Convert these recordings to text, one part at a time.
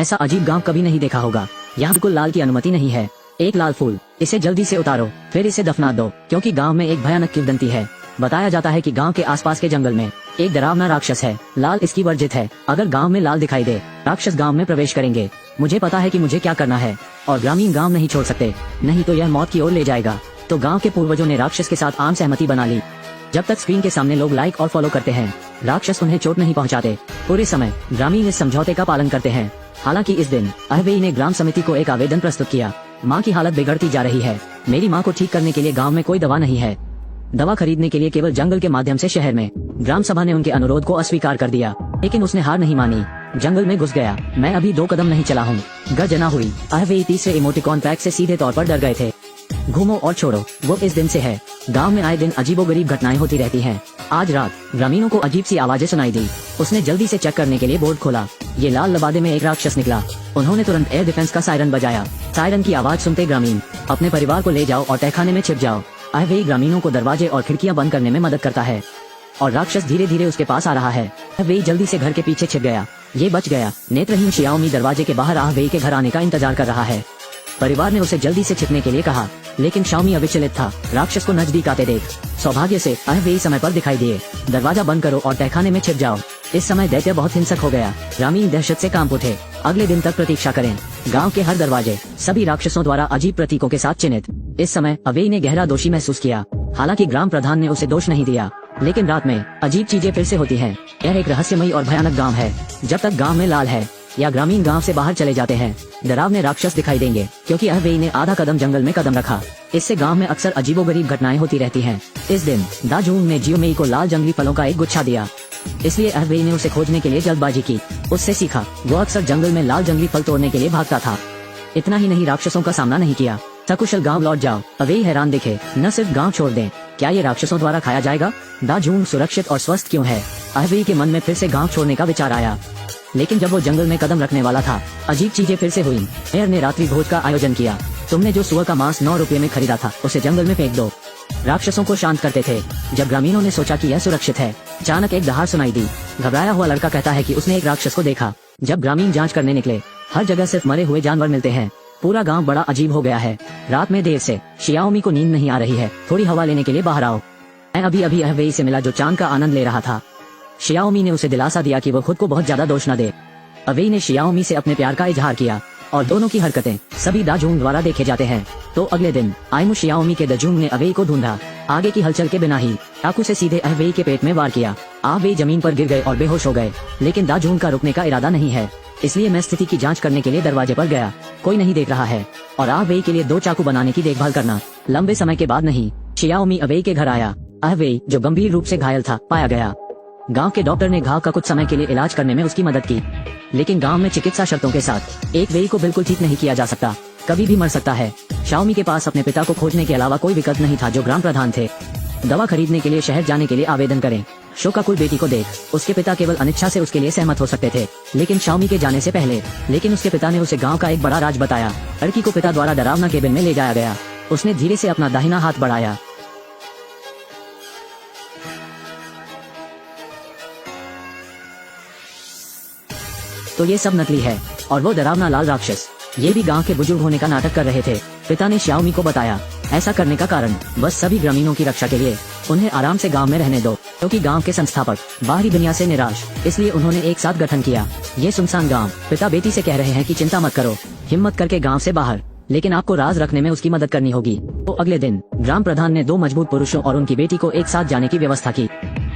ऐसा अजीब गांव कभी नहीं देखा होगा। यहाँ बिल्कुल लाल की अनुमति नहीं है। एक लाल फूल, इसे जल्दी से उतारो, फिर इसे दफना दो, क्योंकि गांव में एक भयानक किंवदंती है। बताया जाता है कि गांव के आसपास के जंगल में एक डरावना राक्षस है। लाल इसकी वर्जित है। अगर गांव में लाल दिखाई दे, राक्षस गांव में प्रवेश करेंगे। मुझे पता है कि मुझे क्या करना है, और ग्रामीण गांव नहीं छोड़ सकते, नहीं तो यह मौत की ओर ले जाएगा। तो गांव के पूर्वजों ने राक्षस के साथ आम सहमति बना ली। जब तक स्क्रीन के सामने लोग लाइक और फॉलो करते हैं, राक्षस उन्हें चोट नहीं पहुंचाते। पूरे समय ग्रामीण इस समझौते का पालन करते हैं। हालांकि इस दिन अहवेई ने ग्राम समिति को एक आवेदन प्रस्तुत किया। माँ की हालत बिगड़ती जा रही है। मेरी माँ को ठीक करने के लिए गांव में कोई दवा नहीं है। दवा खरीदने के लिए केवल जंगल के माध्यम से शहर में। ग्राम सभा ने उनके अनुरोध को अस्वीकार कर दिया, लेकिन उसने हार नहीं मानी। जंगल में घुस गया। मैं अभी 2 कदम नहीं चला हूँ। गर्जना हुई। अहवेई तीसरे इमोटिकॉन पैक से सीधे तौर पर डर गए थे। घूमो और छोड़ो, वो इस दिन से है। गांव में आए दिन अजीबोगरीब घटनाएं होती रहती हैं। आज रात ग्रामीणों को अजीब सी आवाजें सुनाई दी। उसने जल्दी से चेक करने के लिए बोर्ड खोला। ये लाल लबादे में एक राक्षस निकला। उन्होंने तुरंत एयर डिफेंस का सायरन बजाया। सायरन की आवाज सुनते ग्रामीण अपने परिवार को ले जाओ और तहखाने में छिप जाओ। अहवेई ग्रामीणों को दरवाजे और खिड़कियां बंद करने में मदद करता है, और राक्षस धीरे धीरे उसके पास आ रहा है। अहवेई जल्दी से घर के पीछे छिप गया। ये बच गया। नेत्रहीन शियाओमी दरवाजे के बाहर अहवेई के घर आने का इंतजार कर रहा है। परिवार ने उसे जल्दी से छिपने के लिए कहा, लेकिन शाओमी अविचलित था। राक्षस को नजदीक आते देख सौभाग्य से अहवेई समय पर दिखाई दिए। दरवाजा बंद करो और तहखाने में छिप जाओ। इस समय दैत्य बहुत हिंसक हो गया। ग्रामीण दहशत से कांप उठे। अगले दिन तक प्रतीक्षा करें। गांव के हर दरवाजे सभी राक्षसों द्वारा अजीब प्रतीकों के साथ चिन्हित। इस समय अहवेई ने गहरा दोषी महसूस किया। हालांकि ग्राम प्रधान ने उसे दोष नहीं दिया, लेकिन रात में अजीब चीजें फिर से होती हैं। यह एक रहस्यमयी और भयानक गांव है। जब तक गांव में लाल है या ग्रामीण गांव से बाहर चले जाते हैं, डरावने राक्षस दिखाई देंगे, क्योंकि अहवेई ने आधा कदम जंगल में कदम रखा। इससे गांव में अक्सर अजीबोगरीब घटनाएं होती रहती हैं। इस दिन दाजून ने जियोमेई को लाल जंगली फलों का एक गुच्छा दिया, इसलिए अहवेई ने उसे खोजने के लिए जल्दबाजी की। उससे सीखा। वो अक्सर जंगल में लाल जंगली फल तोड़ने के लिए भागता था। इतना ही नहीं, राक्षसों का सामना नहीं किया। सकुशल गांव लौट जाओ। अहवेई हैरान दिखे। न सिर्फ गांव छोड़ दें, क्या ये राक्षसों द्वारा खाया जाएगा? दाजून सुरक्षित और स्वस्थ क्यों है? अहवेई के मन में फिर से गांव छोड़ने का विचार आया, लेकिन जब वो जंगल में कदम रखने वाला था, अजीब चीजें फिर से हुई। मेयर ने रात्रि भोज का आयोजन किया। तुमने जो सुअर का मांस 9 रुपए में खरीदा था, उसे जंगल में फेंक दो। राक्षसों को शांत करते थे। जब ग्रामीणों ने सोचा कि यह सुरक्षित है, अचानक एक दहाड़ सुनाई दी। घबराया हुआ लड़का कहता है कि उसने एक राक्षस को देखा। जब ग्रामीण जांच करने निकले, हर जगह सिर्फ मरे हुए जानवर मिलते हैं। पूरा गांव बड़ा अजीब हो गया है। रात में देर से शियाओमी को नींद नहीं आ रही है। थोड़ी हवा लेने के लिए बाहर आओ। मैं अभी अहवेई से मिला, जो चांद का आनंद ले रहा था। शियाओमी ने उसे दिलासा दिया कि वो खुद को बहुत ज्यादा दोष न दे। अहवेई ने शियाओमी से अपने प्यार का इजहार किया, और दोनों की हरकतें सभी दाजूंग द्वारा देखे जाते हैं। तो अगले दिन आइमू शियाओमी के दाजूंग ने अहवेई को ढूंढा। आगे की हलचल के बिना ही चाकू से सीधे अहवेई के पेट में वार किया। अहवेई जमीन पर गिर गए और बेहोश हो गए। लेकिन दाजूंग का रुकने का इरादा नहीं है, इसलिए मैं स्थिति की जांच करने के लिए दरवाजे पर गया। कोई नहीं देख रहा है, और अहवेई के लिए 2 चाकू बनाने की देखभाल करना। लंबे समय के बाद नहीं, शियाओमी अहवेई के घर आया। अहवेई, जो गंभीर रूप से घायल था, पाया गया। गांव के डॉक्टर ने घाव का कुछ समय के लिए इलाज करने में उसकी मदद की, लेकिन गांव में चिकित्सा शर्तों के साथ एक वेई को बिल्कुल ठीक नहीं किया जा सकता, कभी भी मर सकता है। शाओमी के पास अपने पिता को खोजने के अलावा कोई विकल्प नहीं था, जो ग्राम प्रधान थे। दवा खरीदने के लिए शहर जाने के लिए आवेदन करें। शोकाकुल बेटी को देख। उसके पिता केवल अनिच्छा से उसके लिए सहमत हो सकते थे, लेकिन शाओमी के जाने से पहले। लेकिन उसके पिता ने उसे गांव का एक बड़ा राज बताया। लड़की को पिता द्वारा डरावना केबिन में ले जाया गया। उसने धीरे से अपना दाहिना हाथ बढ़ाया। तो ये सब नकली है, और वो डरावना लाल राक्षस, ये भी गांव के बुजुर्ग होने का नाटक कर रहे थे। पिता ने शाओमी को बताया, ऐसा करने का कारण बस सभी ग्रामीणों की रक्षा के लिए। उन्हें आराम से गांव में रहने दो, क्योंकि गांव के संस्थापक बाहरी दुनिया से निराश, इसलिए उन्होंने एक साथ गठन किया। ये सुनसान गांव। पिता बेटी से कह रहे हैं कि चिंता मत करो, हिम्मत करके गांव से बाहर, लेकिन आपको राज रखने में उसकी मदद करनी होगी। तो अगले दिन ग्राम प्रधान ने 2 मजबूत पुरुषों और उनकी बेटी को एक साथ जाने की व्यवस्था की,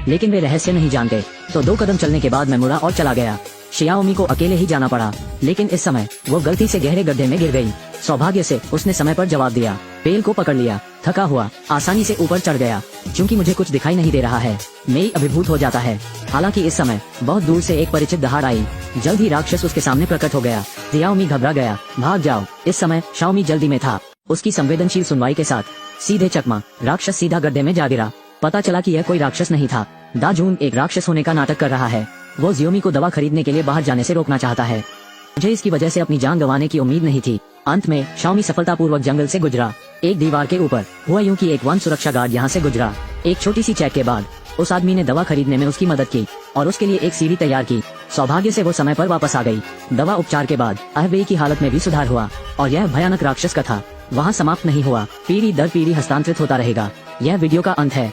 लेकिन वे रहस्य नहीं जानते। तो 2 कदम चलने के बाद मैं मुड़ा और चला गया। शियाओमी को अकेले ही जाना पड़ा, लेकिन इस समय वो गलती से गहरे गड्ढे में गिर गई। सौभाग्य से उसने समय पर जवाब दिया। पेल को पकड़ लिया। थका हुआ आसानी से ऊपर चढ़ गया। चूंकि मुझे कुछ दिखाई नहीं दे रहा है, मेई अभिभूत हो जाता है। हालांकि इस समय बहुत दूर से एक परिचित दहाड़ आई। जल्द ही राक्षस उसके सामने प्रकट हो गया। शियाओमी घबरा गया। भाग जाओ। इस समय शाओमी जल्दी में था। उसकी संवेदनशील सुनवाई के साथ सीधे चकमा राक्षस सीधा गड्ढे में जा गिरा। पता चला कि यह कोई राक्षस नहीं था। दाजून एक राक्षस होने का नाटक कर रहा है। वो जियोमी को दवा खरीदने के लिए बाहर जाने से रोकना चाहता है। मुझे इसकी वजह से अपनी जान गंवाने की उम्मीद नहीं थी। अंत में शाओमी सफलतापूर्वक जंगल से गुजरा। एक दीवार के ऊपर हुआ यूं कि एक वन सुरक्षा गार्ड यहाँ से गुजरा। एक छोटी सी चेक के बाद उस आदमी ने दवा खरीदने में उसकी मदद की और उसके लिए एक सीढ़ी तैयार की। सौभाग्य से वो समय पर वापस आ गई। दवा उपचार के बाद अहबेई की हालत में भी सुधार हुआ और यह भयानक राक्षस कथा वहाँ समाप्त नहीं हुआ, पीढ़ी दर पीढ़ी हस्तांतरित होता रहेगा। यह वीडियो का अंत है।